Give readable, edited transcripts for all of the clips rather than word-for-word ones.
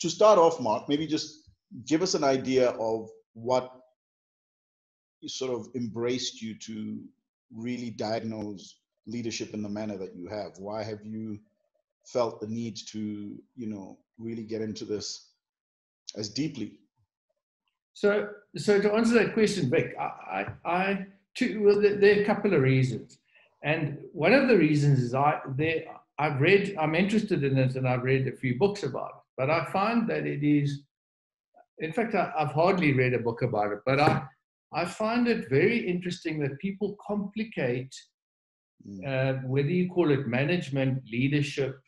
to start off, Mark, maybe just give us an idea of what sort of embraced you to really diagnose leadership in the manner that you have. Why have you felt the need to, really get into this as deeply? So to answer that question, Vic, there are a couple of reasons. And one of the reasons is I'm interested in it, and I've read a few books about it, but I find that it is, in fact, I've hardly read a book about it, but I find it very interesting that people complicate, whether you call it management, leadership,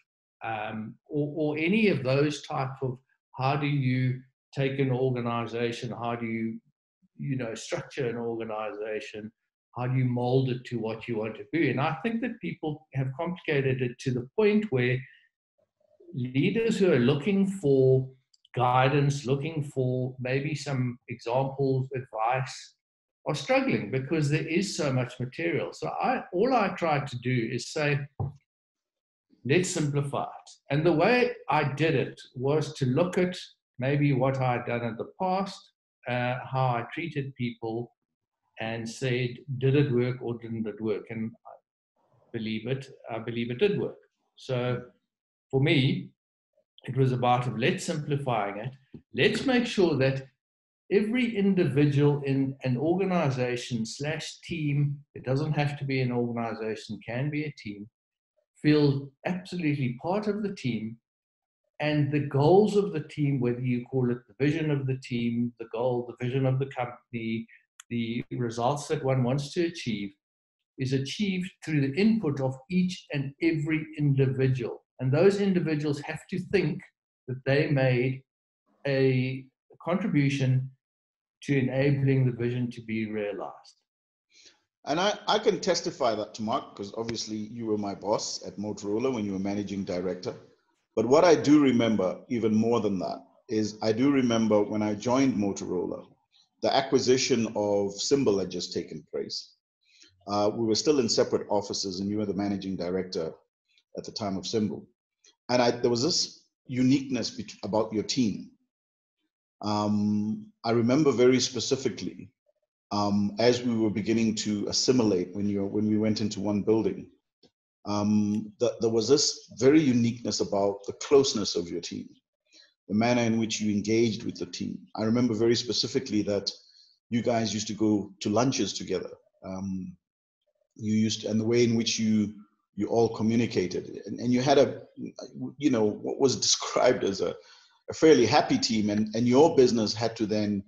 or any of those type of, how do you take an organization, how do you structure an organization, how do you mold it to what you want to be? And I think that people have complicated it to the point where leaders who are looking for guidance, looking for maybe some examples, advice, are struggling because there is so much material. So all I try to do is say, let's simplify it. And the way I did it was to look at maybe what I had done in the past, how I treated people, and said, did it work or didn't it work? And I believe it did work. So for me, it was about, let's simplifying it. Let's make sure that every individual in an organization / team, it doesn't have to be an organization, can be a team, feel absolutely part of the team, and the goals of the team, whether you call it the vision of the team, the goal, the vision of the company, the results that one wants to achieve, is achieved through the input of each and every individual. And those individuals have to think that they made a contribution to enabling the vision to be realized. And I can testify that to Mark, because obviously you were my boss at Motorola when you were managing director. But what I do remember even more than that is I do remember when I joined Motorola, the acquisition of Symbol had just taken place. We were still in separate offices, and you were the managing director at the time of Symbol. And there was this uniqueness about your team. I remember very specifically, as we were beginning to assimilate when we went into one building, there was this very uniqueness about the closeness of your team, the manner in which you engaged with the team. I remember very specifically that you guys used to go to lunches together. And the way in which you all communicated, and you had what was described as a fairly happy team, and your business had to then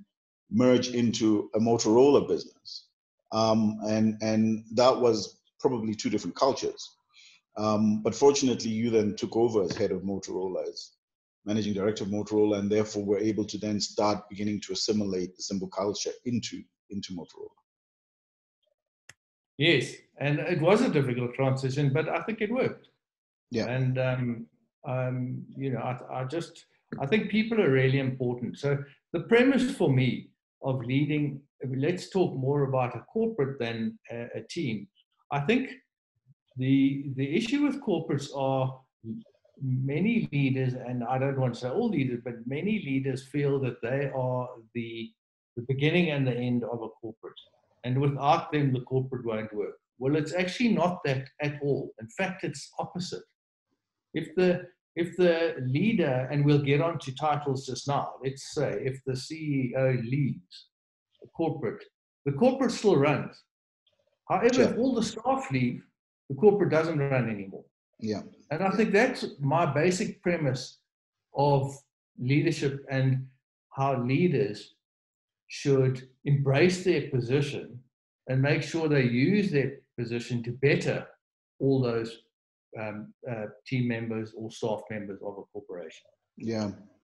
merge into a Motorola business. And that was probably two different cultures. But fortunately, you then took over as head of Motorola, as managing director of Motorola, and therefore were able to then start beginning to assimilate the Symbol culture into Motorola. Yes, and it was a difficult transition, but I think it worked. Yeah. And I think people are really important. So the premise for me of leading, let's talk more about a corporate than a team. I think the issue with corporates are many leaders, and I don't want to say all leaders, but many leaders feel that they are the beginning and the end of a corporate. And without them, the corporate won't work. Well, it's actually not that at all. In fact, it's opposite. If the leader, and we'll get on to titles just now, let's say if the CEO leaves the corporate still runs. However, if all the staff leave, the corporate doesn't run anymore. Yeah. And I think that's my basic premise of leadership, and how leaders should embrace their position and make sure they use their position to better all those team members or staff members of a corporation. Yeah.